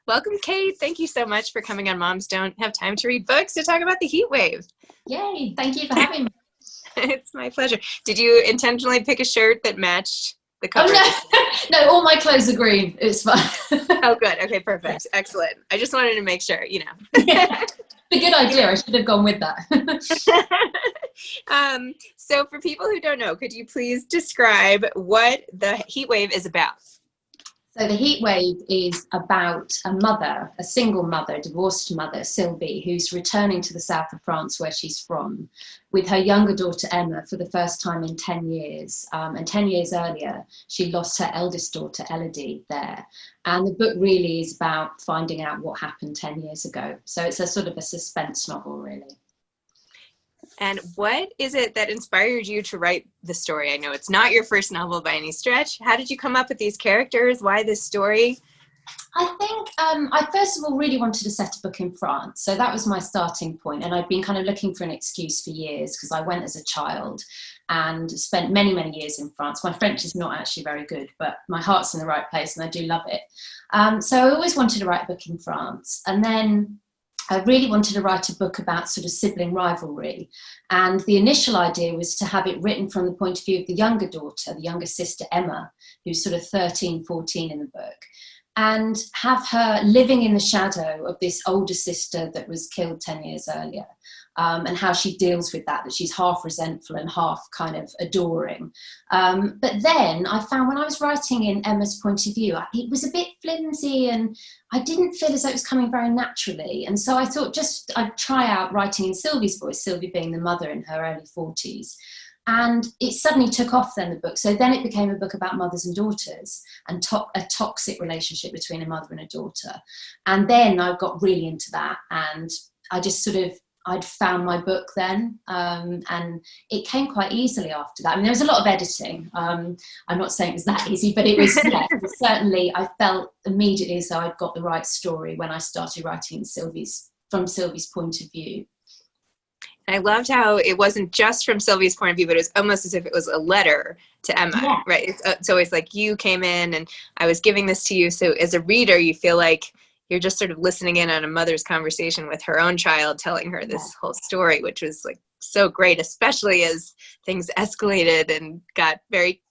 Welcome, Kate. Thank you so much for coming on Moms Don't Have Time to Read Books to talk about the heat wave. Yay, thank you for having me. It's my pleasure. Did you intentionally pick a shirt that matched the cover? Oh, no. No, all my clothes are green. It's fine. Oh, good. Okay, perfect. Excellent. I just wanted to make sure, Yeah. A good idea. I should have gone with that. So for people who don't know, could you please describe what the heat wave is about? So the heat wave is about a mother, a single mother, a divorced mother, Sylvie, who's returning to the south of France where she's from with her younger daughter Emma for the first time in 10 years. And 10 years earlier, she lost her eldest daughter Elodie there. And the book really is about finding out what happened 10 years ago. So it's a sort of a suspense novel, really. And what is it that inspired you to write the story? I know it's not your first novel by any stretch. How did you come up with these characters? Why this story? I think I first of all really wanted to set a book in France. So that was my starting point. And I'd been kind of looking for an excuse for years because I went as a child and spent many, many years in France. My French is not actually very good, but my heart's in the right place and I do love it. So I always wanted to write a book in France. And then I really wanted to write a book about sort of sibling rivalry. And the initial idea was to have it written from the point of view of the younger daughter, the younger sister, Emma, who's sort of 13, 14 in the book, and have her living in the shadow of this older sister that was killed 10 years earlier. And how she deals with that she's half resentful and half kind of adoring. But then I found when I was writing in Emma's point of view, it was a bit flimsy and I didn't feel as though it was coming very naturally. And so I thought I'd try out writing in Sylvie's voice, Sylvie being the mother in her early 40s. And it suddenly took off then, the book. So then it became a book about mothers and daughters and a toxic relationship between a mother and a daughter. And then I got really into that and I just I'd found my book then, and it came quite easily after that. I mean, there was a lot of editing. I'm not saying it was that easy, but it was, certainly I felt immediately as though I'd got the right story when I started writing from Sylvie's point of view. And I loved how it wasn't just from Sylvie's point of view, but it was almost as if it was a letter to Emma, yeah. Right? It's always like you came in and I was giving this to you. So as a reader, you feel like you're just sort of listening in on a mother's conversation with her own child, telling her this whole story, which was like so great, especially as things escalated and got very,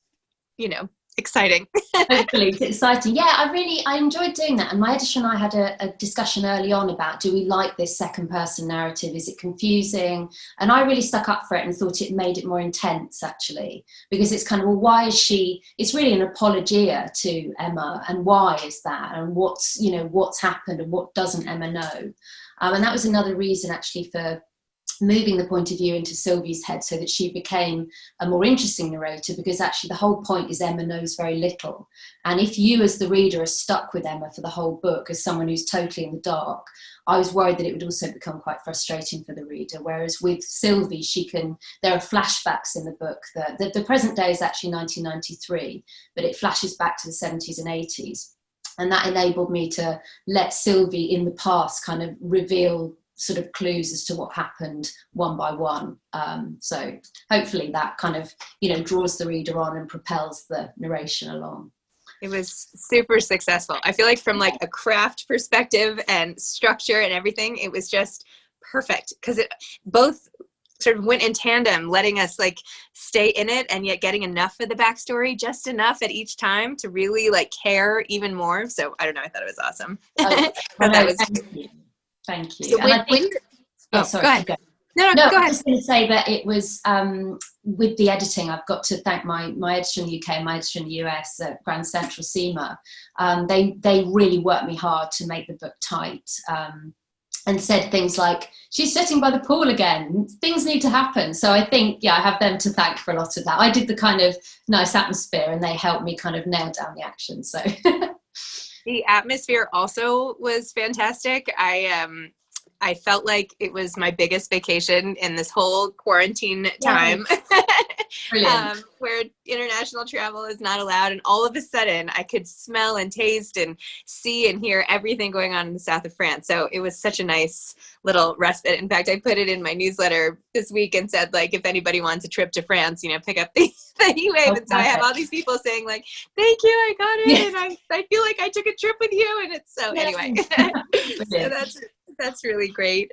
exciting. Hopefully it's exciting. Yeah, I enjoyed doing that. And my editor and I had a discussion early on about, do we like this second person narrative? Is it confusing? And I really stuck up for it and thought it made it more intense, actually, because it's kind of, well, why is it's really an apologia to Emma, and why is that? And what's happened and what doesn't Emma know? And that was another reason actually for moving the point of view into Sylvie's head so that she became a more interesting narrator, because actually the whole point is Emma knows very little. And if you as the reader are stuck with Emma for the whole book as someone who's totally in the dark, I was worried that it would also become quite frustrating for the reader. Whereas with Sylvie, there are flashbacks in the book. The present day is actually 1993, but it flashes back to the 70s and 80s. And that enabled me to let Sylvie in the past kind of reveal sort of clues as to what happened one by one. So hopefully that kind of, draws the reader on and propels the narration along. It was super successful. I feel like from like a craft perspective and structure and everything, it was just perfect because it both sort of went in tandem, letting us like stay in it and yet getting enough of the backstory, just enough at each time to really like care even more. So I don't know, I thought it was awesome. Thank you. So go ahead. No, go ahead. I was just going to say that it was, with the editing, I've got to thank my editor in the UK and my editor in the US at Grand Central SEMA. They really worked me hard to make the book tight, and said things like, she's sitting by the pool again, things need to happen. So I think, I have them to thank for a lot of that. I did the kind of nice atmosphere and they helped me kind of nail down the action. So the atmosphere also was fantastic. I felt like it was my biggest vacation in this whole quarantine time. Brilliant. where international travel is not allowed. And all of a sudden I could smell and taste and see and hear everything going on in the south of France. So it was such a nice little respite. In fact, I put it in my newsletter this week and said, like, if anybody wants a trip to France, you know, pick up the E-Wave. And so I have all these people saying, like, thank you, I got it. And I feel like I took a trip with you. And it's so, anyway, so that's really great.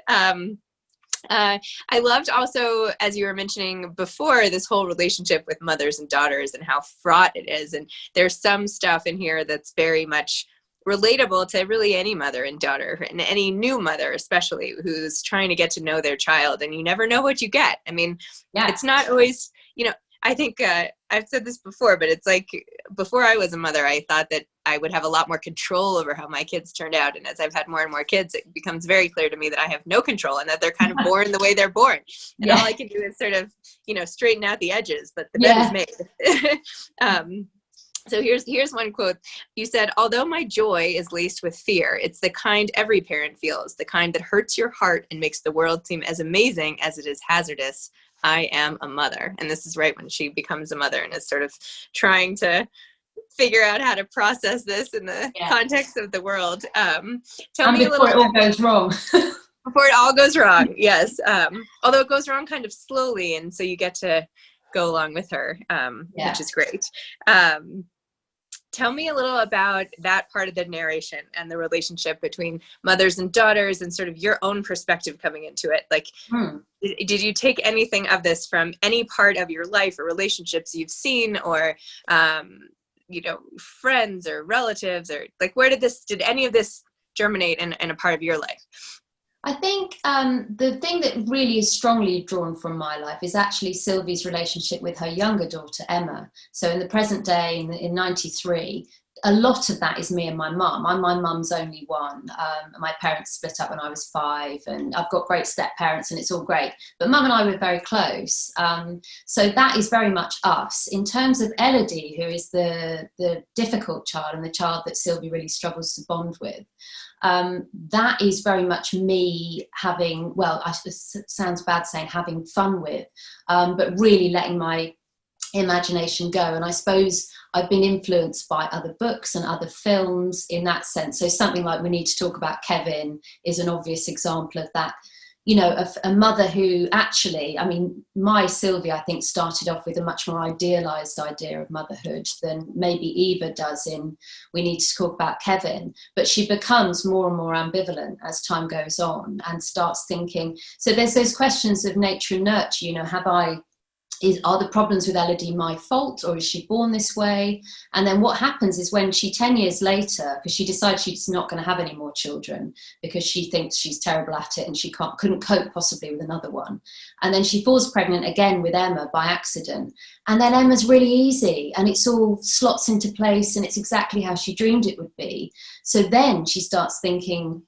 I loved also, as you were mentioning before, this whole relationship with mothers and daughters and how fraught it is. And there's some stuff in here that's very much relatable to really any mother and daughter, and any new mother especially, who's trying to get to know their child, and you never know what you get. I mean, It's not always, you know, I think I've said this before, but it's like, before I was a mother, I thought that I would have a lot more control over how my kids turned out. And as I've had more and more kids, it becomes very clear to me that I have no control, and that they're kind of born the way they're born. And all I can do is sort of, you know, straighten out the edges, but the bed is made. So here's one quote. You said, although my joy is laced with fear, it's the kind every parent feels, the kind that hurts your heart and makes the world seem as amazing as it is hazardous. I am a mother. And this is right when she becomes a mother and is sort of trying to figure out how to process this in the context of the world. Tell me a little bit. Before it all goes wrong. Before it all goes wrong, yes. Although it goes wrong kind of slowly, and so you get to go along with her, which is great. Tell me a little about that part of the narration and the relationship between mothers and daughters, and sort of your own perspective coming into it. Like, did you take anything of this from any part of your life or relationships you've seen, or, you know, friends or relatives, or like, where did any of this germinate in a part of your life? I think the thing that really is strongly drawn from my life is actually Sylvie's relationship with her younger daughter, Emma. So in the present day, in 93, a lot of that is me and my mum. I'm my mum's only one. My parents split up when I was 5, and I've got great step parents, and it's all great. But mum and I were very close. So that is very much us. In terms of Elodie, who is the difficult child and the child that Sylvie really struggles to bond with, that is very much me having, well, it sounds bad saying having fun with, but really letting my imagination go. And I suppose I've been influenced by other books and other films in that sense. So something like We Need to Talk About Kevin is an obvious example of that. You know, a mother who actually, I mean, my Sylvie, I think, started off with a much more idealised idea of motherhood than maybe Eva does in We Need to Talk About Kevin. But she becomes more and more ambivalent as time goes on, and starts thinking. So there's those questions of nature and nurture, you know, are the problems with Elodie my fault, or is she born this way? And then what happens is, when she 10 years later, because she decides she's not going to have any more children because she thinks she's terrible at it and she couldn't cope possibly with another one. And then she falls pregnant again with Emma by accident. And then Emma's really easy, and it's all slots into place, and it's exactly how she dreamed it would be. So then she starts thinking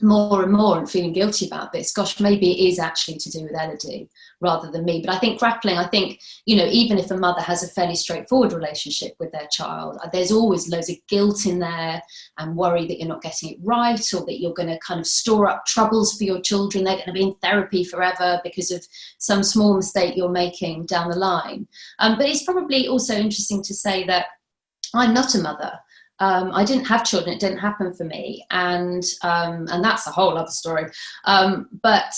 more and more and feeling guilty about this. Gosh, maybe it is actually to do with Elodie rather than me. But I think you know, even if a mother has a fairly straightforward relationship with their child, there's always loads of guilt in there, and worry that you're not getting it right, or that you're going to kind of store up troubles for your children. They're going to be in therapy forever because of some small mistake you're making down the line. But it's probably also interesting to say that I'm not a mother. I didn't have children. It didn't happen for me. And that's a whole other story. But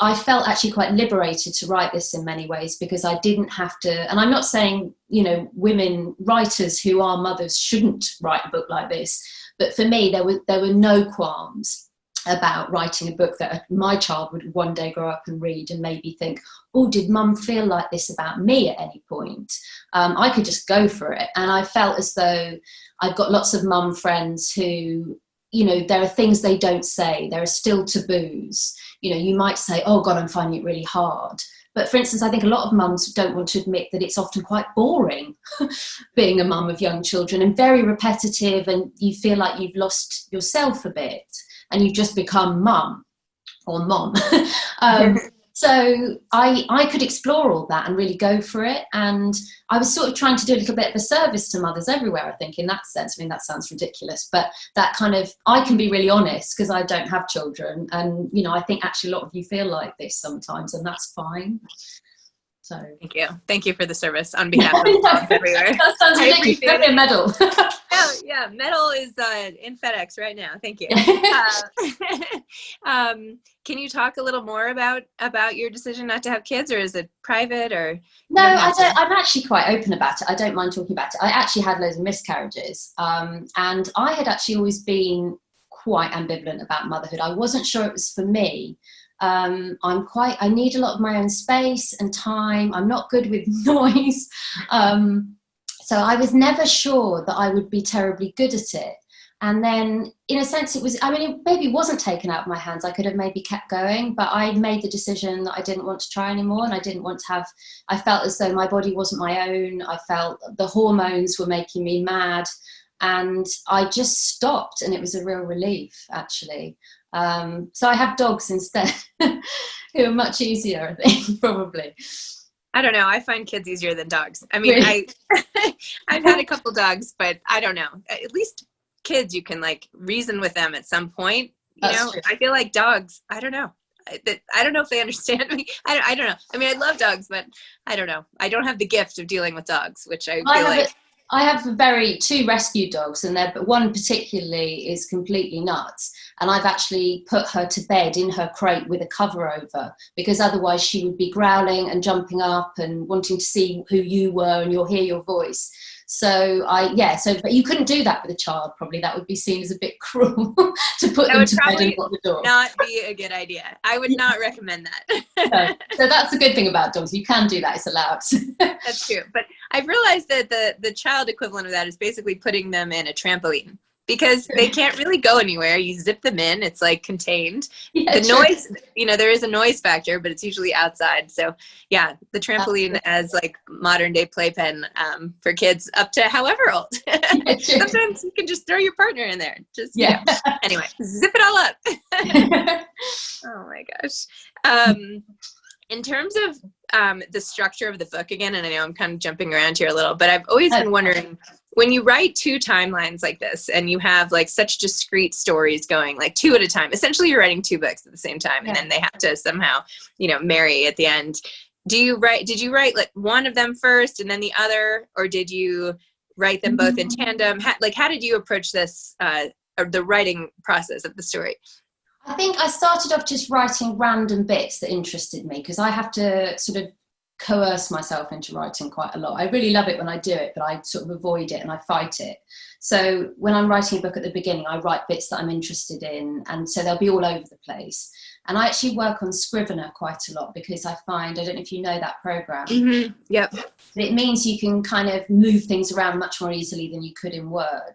I felt actually quite liberated to write this in many ways, because I didn't have to, and I'm not saying, you know, women writers who are mothers shouldn't write a book like this. But for me, there were no qualms about writing a book that my child would one day grow up and read and maybe think, oh, did mum feel like this about me at any point? I could just go for it. And I felt as though I've got lots of mum friends who, you know, there are things they don't say. There are still taboos. You know, you might say, oh God, I'm finding it really hard. But for instance, I think a lot of mums don't want to admit that it's often quite boring being a mum of young children, and very repetitive, and you feel like you've lost yourself a bit and you've just become mum or mom. So I could explore all that and really go for it. And I was sort of trying to do a little bit of a service to mothers everywhere, I think, in that sense. I mean, that sounds ridiculous, but that kind of, I can be really honest because I don't have children. And, you know, I think actually a lot of you feel like this sometimes, and that's fine. So thank you for the service on behalf of dogs everywhere. That sounds ridiculous. Give me a medal. Yeah, medal is in FedEx right now. Thank you. Can you talk a little more about your decision not to have kids, or is it private? Or no, I don't. I'm actually quite open about it. I don't mind talking about it. I actually had loads of miscarriages, and I had actually always been quite ambivalent about motherhood. I wasn't sure it was for me. I need a lot of my own space and time. I'm not good with noise. So I was never sure that I would be terribly good at it. And then in a sense it maybe wasn't taken out of my hands. I could have maybe kept going, but I made the decision that I didn't want to try anymore. And I felt as though my body wasn't my own. I felt the hormones were making me mad. And I just stopped, and it was a real relief, actually. So I have dogs instead, who are much easier, I think, probably. I don't know. I find kids easier than dogs. I mean, really? I've had a couple dogs, but I don't know. At least kids, you can like reason with them at some point. You know, true. I feel like dogs, I don't know. I don't know if they understand me. I don't know. I mean, I love dogs, but I don't know. I don't have the gift of dealing with dogs, which I feel like. I have two rescue dogs, and one particularly is completely nuts. And I've actually put her to bed in her crate with a cover over, because otherwise she would be growling and jumping up and wanting to see who you were, and you'll hear your voice. But you couldn't do that with a child, probably. That would be seen as a bit cruel to put them to bed and lock the door. Not be a good idea. I would not recommend that. No. So that's the good thing about dogs. You can do that. It's allowed. That's true. But I've realized that the child equivalent of that is basically putting them in a trampoline, because they can't really go anywhere. You zip them in, it's like contained. Yeah, the noise, there is a noise factor, but it's usually outside. So yeah, the trampoline as like modern day playpen for kids up to however old. Sometimes you can just throw your partner in there. Anyway, zip it all up. Oh my gosh. In terms of the structure of the book again, and I know I'm kind of jumping around here a little, but I've always been wondering, when you write two timelines like this and you have like such discrete stories going like two at a time, essentially you're writing two books at the same time, and then they have to somehow, marry at the end. Did you write like one of them first and then the other, or did you write them both in tandem? How did you approach this, or the writing process of the story? I think I started off just writing random bits that interested me, because I have to sort of coerce myself into writing quite a lot. I really love it when I do it, but I sort of avoid it and I fight it. So when I'm writing a book at the beginning, I write bits that I'm interested in, and so they'll be all over the place. And I actually work on Scrivener quite a lot, because I find, I don't know if you know that program. Mm-hmm. Yep. It means you can kind of move things around much more easily than you could in Word.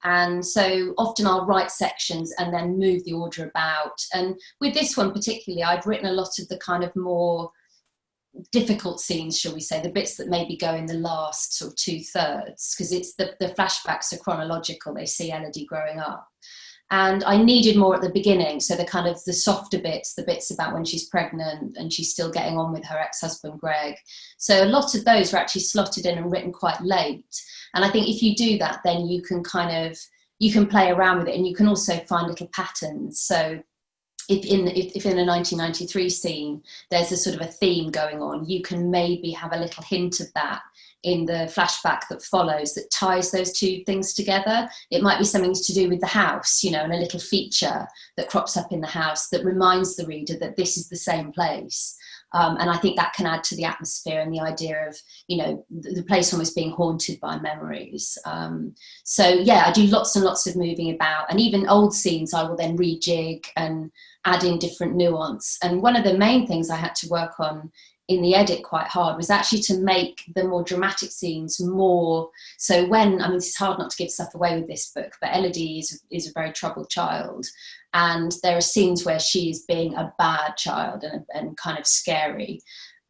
And so often I'll write sections and then move the order about. And with this one particularly, I'd written a lot of the kind of more difficult scenes, shall we say, the bits that maybe go in the last sort of 2/3, because it's the flashbacks are chronological. They see Elodie growing up. And I needed more at the beginning, so the softer bits, the bits about when she's pregnant and she's still getting on with her ex-husband Greg. So a lot of those were actually slotted in and written quite late. And I think if you do that, then you can you can play around with it, and you can also find little patterns. So if in a 1993 scene there's a sort of a theme going on, you can maybe have a little hint of that in the flashback that follows that ties those two things together. It might be something to do with the house, and a little feature that crops up in the house that reminds the reader that this is the same place. And I think that can add to the atmosphere and the idea of, the place almost being haunted by memories. I do lots and lots of moving about, and even old scenes I will then rejig and add in different nuance. And one of the main things I had to work on in the edit quite hard was actually to make the more dramatic scenes more, so it's hard not to give stuff away with this book, but Elodie is a very troubled child, and there are scenes where she is being a bad child and kind of scary,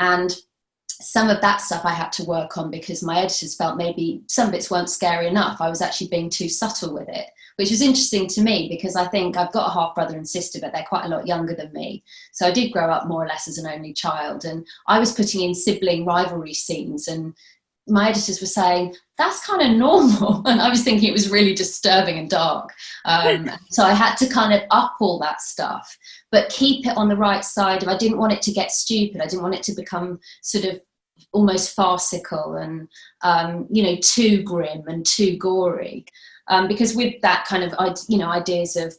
and some of that stuff I had to work on because my editors felt maybe some bits weren't scary enough. I was actually being too subtle with it, which was interesting to me because I think I've got a half brother and sister, but they're quite a lot younger than me. So I did grow up more or less as an only child, and I was putting in sibling rivalry scenes, and my editors were saying, that's kind of normal. And I was thinking it was really disturbing and dark. So I had to kind of up all that stuff, but keep it on the right side. I didn't want it to get stupid. I didn't want it to become sort of almost farcical and, you know, too grim and too gory. Because with that kind of, you know, ideas of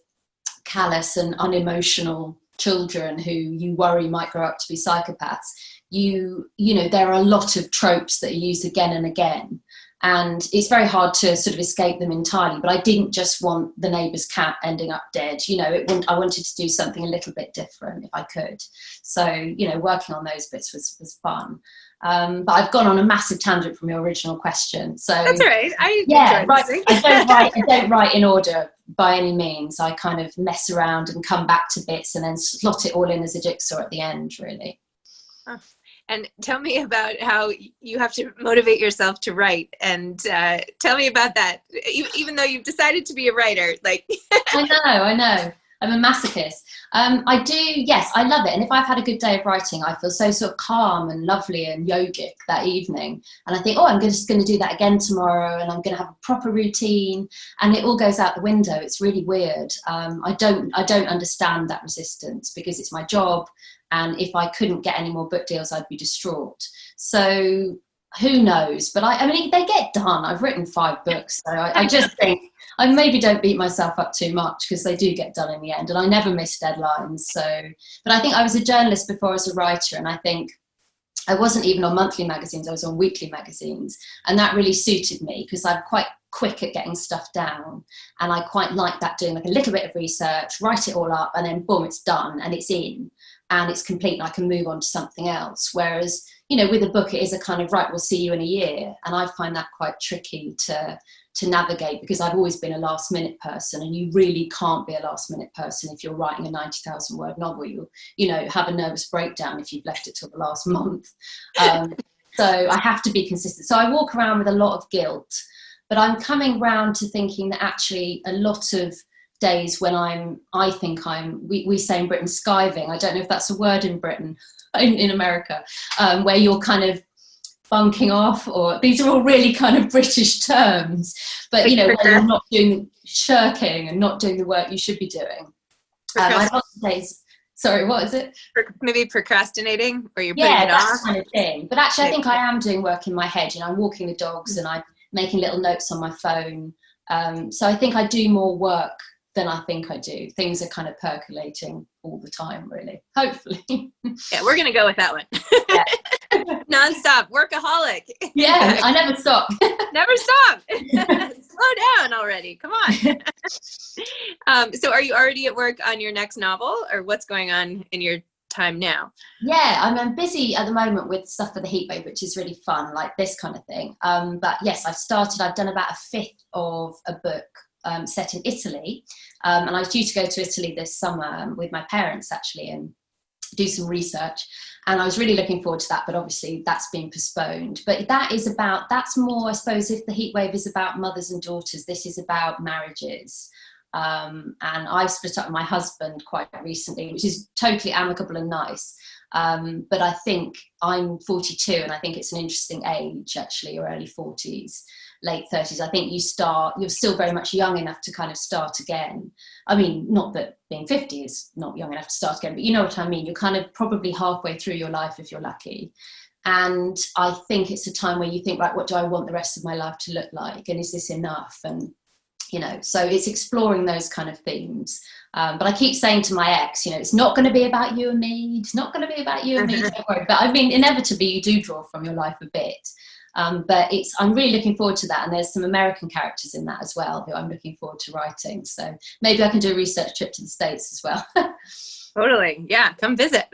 callous and unemotional children who you worry might grow up to be psychopaths, you know, there are a lot of tropes that are used again and again. And it's very hard to sort of escape them entirely. But I didn't just want the neighbour's cat ending up dead. You know, I wanted to do something a little bit different if I could. So, you know, working on those bits was fun. But I've gone on a massive tangent from your original question. So that's all right. I don't write in order by any means. I kind of mess around and come back to bits and then slot it all in as a jigsaw at the end, really. Oh. And tell me about how you have to motivate yourself to write, and tell me about that, even though you've decided to be a writer. Like I know. I'm a masochist. I do, yes, I love it. And if I've had a good day of writing, I feel so sort of calm and lovely and yogic that evening. And I think, oh, I'm just going to do that again tomorrow, and I'm going to have a proper routine. And it all goes out the window. It's really weird. I don't understand that resistance, because it's my job. And if I couldn't get any more book deals, I'd be distraught. So who knows? But I mean, they get done. I've written 5 books. So I just think I maybe don't beat myself up too much, because they do get done in the end. And I never miss deadlines. So, but I think I was a journalist before I was a writer. And I think I wasn't even on monthly magazines. I was on weekly magazines. And that really suited me, because I'm quite quick at getting stuff down. And I quite like that, doing like a little bit of research, write it all up, and then boom, it's done and it's in. And it's complete, and I can move on to something else. Whereas, you know, with a book, it is a kind of, right, we'll see you in a year. And I find that quite tricky to navigate, because I've always been a last minute person, and you really can't be a last minute person if you're writing a 90,000 word novel. You'll, you know, have a nervous breakdown if you've left it till the last month. So I have to be consistent. So I walk around with a lot of guilt, but I'm coming round to thinking that actually a lot of days when we say in Britain, skiving. I don't know if that's a word in Britain, in America, where you're kind of bunking off, or these are all really kind of British terms, but you know, when you're not doing, shirking and not doing the work you should be doing. My days, sorry, what is it? Maybe procrastinating, or you're putting it off? That kind of thing. But actually, I think I am doing work in my head. You know, I'm walking the dogs and I'm making little notes on my phone. So I think I do more work than I think I do. Things are kind of percolating all the time, really. Hopefully. Yeah, we're going to go with that one. Yeah. Non-stop, workaholic. Yeah, I never stop. Never stop. Slow down already. Come on. So are you already at work on your next novel, or what's going on in your time now? Yeah, I'm busy at the moment with stuff for the heatwave, which is really fun, like this kind of thing. But yes, I've done about a 5th of a book set in Italy, and I was due to go to Italy this summer with my parents, actually, and do some research, and I was really looking forward to that, but obviously that's been postponed. But that's more, I suppose, if the heatwave is about mothers and daughters, this is about marriages. And I've split up with my husband quite recently, which is totally amicable and nice. But I think I'm 42, and I think it's an interesting age, actually, or early 40s, late 30s. I think you're still very much young enough to kind of start again. I mean, not that being 50 is not young enough to start again, but you know what I mean. You're kind of probably halfway through your life if you're lucky. And I think it's a time where you think, right, what do I want the rest of my life to look like? And is this enough? And, you know, so it's exploring those kind of themes. But I keep saying to my ex, you know, it's not going to be about you and me. It's not going to be about you and me. Don't worry. But I mean, inevitably, you do draw from your life a bit. But I'm really looking forward to that. And there's some American characters in that as well, who I'm looking forward to writing. So maybe I can do a research trip to the States as well. Totally. Yeah. Come visit.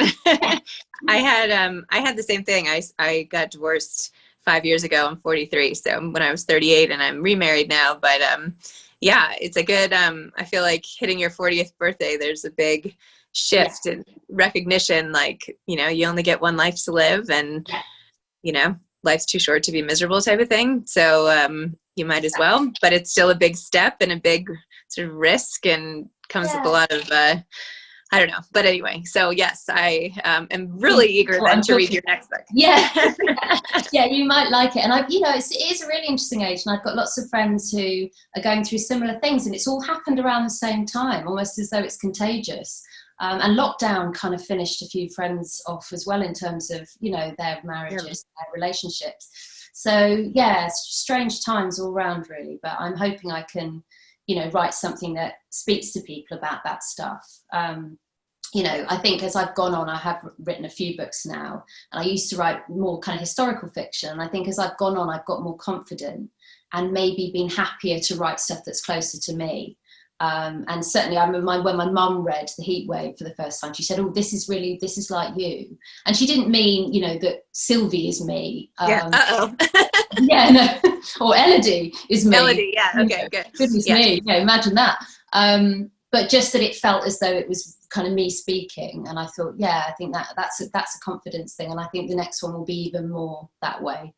I had the same thing. I got divorced 5 years ago. I'm 43. So when I was 38, and I'm remarried now, but, yeah, it's a good, I feel like hitting your 40th birthday, there's a big shift in recognition. Like, you know, you only get one life to live, and, you know, life's too short to be miserable, type of thing. So you might as well, but it's still a big step and a big sort of risk, and comes with a lot of, I don't know. But anyway, so yes, I am really eager then to read your next book. Yeah. Yeah, you might like it. And it is a really interesting age, and I've got lots of friends who are going through similar things, and it's all happened around the same time, almost as though it's contagious. And lockdown kind of finished a few friends off as well in terms of, you know, their marriages, their relationships. So yeah, strange times all round really, but I'm hoping I can, you know, write something that speaks to people about that stuff. You know, I think as I've gone on, I have written a few books now, and I used to write more kind of historical fiction. And I think as I've gone on, I've got more confident and maybe been happier to write stuff that's closer to me. And certainly I remember when my mum read The Heat Wave for the first time, she said, oh, this is like you. And she didn't mean, you know, that Sylvie is me. Uh-oh. Yeah, no. Or Elodie is me. Elodie, yeah, okay, good. Goodness me, yeah, imagine that. But just that it felt as though it was kind of me speaking. And I thought, yeah, I think that's a confidence thing. And I think the next one will be even more that way,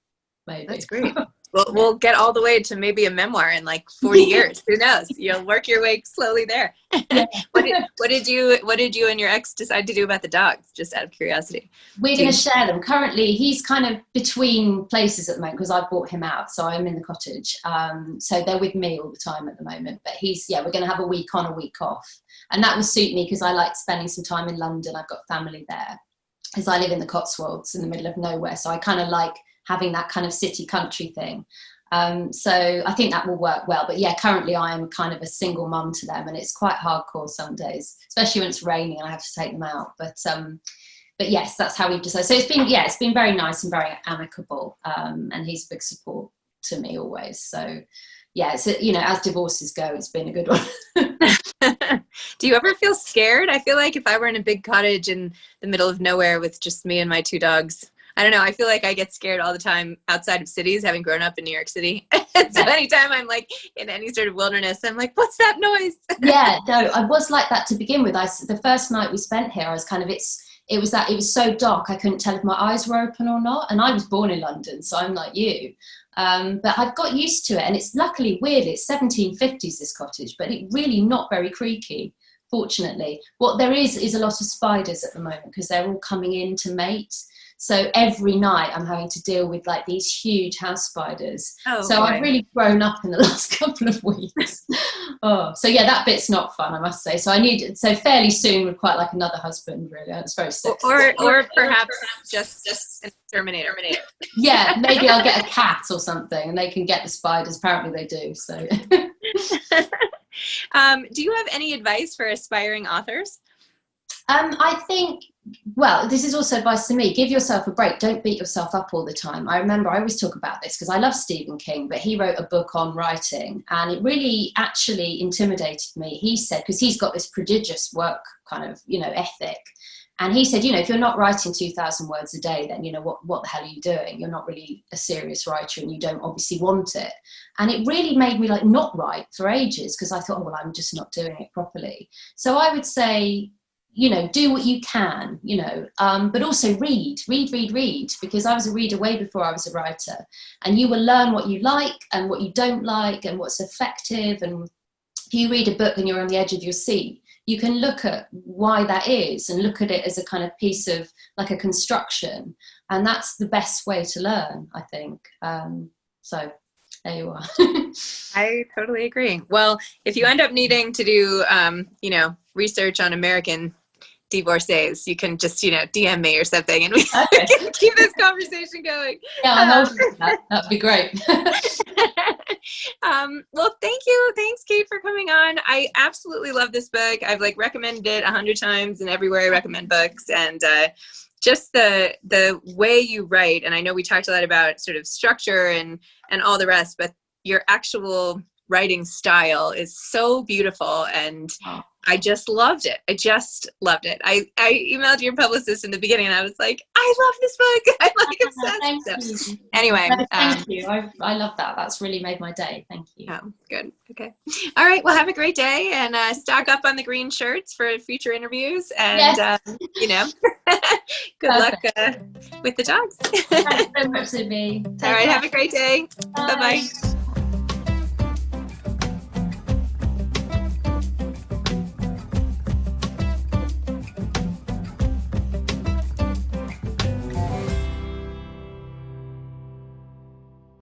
maybe. That's great. We'll get all the way to maybe a memoir in like 40 years. Who knows? You'll work your way slowly there. Yeah. What did you and your ex decide to do about the dogs? Just out of curiosity. We're going to share them. Currently, he's kind of between places at the moment because I bought him out, so I'm in the cottage. So they're with me all the time at the moment. But we're going to have a week on, a week off, and that will suit me because I like spending some time in London. I've got family there, because I live in the Cotswolds in the middle of nowhere. So I kind of like having that kind of city country thing. So I think that will work well. But yeah, currently I am kind of a single mum to them, and it's quite hardcore some days, especially when it's raining and I have to take them out. But yes, that's how we've decided. So it's been very nice and very amicable. And he's a big support to me always. So yeah, it's, you know, as divorces go, it's been a good one. Do you ever feel scared? I feel like if I were in a big cottage in the middle of nowhere with just me and my two dogs, I don't know, I feel like I get scared all the time outside of cities, having grown up in New York City. So anytime I'm like in any sort of wilderness, I'm like, what's that noise? Yeah, no, I was like that to begin with. The first night we spent here, I was kind of, it was so dark, I couldn't tell if my eyes were open or not. And I was born in London, so I'm like you. But I've got used to it, and it's luckily weird. It's 1750s, this cottage, but it really not very creaky, fortunately. What there is a lot of spiders at the moment because they're all coming in to mate. So every night I'm having to deal with like these huge house spiders. Oh, so boy. I've really grown up in the last couple of weeks. So yeah, that bit's not fun, I must say. So fairly soon would quite like another husband, really. It's very sexy. Or perhaps just an exterminator. Yeah, maybe I'll get a cat or something and they can get the spiders. Apparently they do. So. Do you have any advice for aspiring authors? I think, well, this is also advice to me. Give yourself a break. Don't beat yourself up all the time. I remember I always talk about this because I love Stephen King, but he wrote a book on writing and it really actually intimidated me. He said, because he's got this prodigious work kind of, you know, ethic. And he said, you know, if you're not writing 2,000 words a day, then, you know, what the hell are you doing? You're not really a serious writer and you don't obviously want it. And it really made me like not write for ages because I thought, oh, well, I'm just not doing it properly. So I would say, you know, do what you can, you know, but also read, because I was a reader way before I was a writer. And you will learn what you like and what you don't like and what's effective. And if you read a book and you're on the edge of your seat, you can look at why that is and look at it as a kind of piece of like a construction. And that's the best way to learn, I think. So there you are. I totally agree. Well, if you end up needing to do, you know, research on American divorcees, you can just, you know, DM me or something and we can keep this conversation going. Yeah, that'd be great. Well, thank you. Thanks, Kate, for coming on. I absolutely love this book. I've like recommended it 100 times and everywhere I recommend books, and just the way you write. And I know we talked a lot about sort of structure and all the rest, but your actual writing style is so beautiful, and I just loved it. I emailed your publicist in the beginning and I was like, I love this book. I'm like obsessed. So, anyway. Thank you. I love that. That's really made my day. Thank you. Oh, good. Okay. All right. Well, have a great day and stock up on the green shirts for future interviews. And, you know, good luck with the dogs. Thanks so much, Zibby. All right. Have a great day. Bye-bye.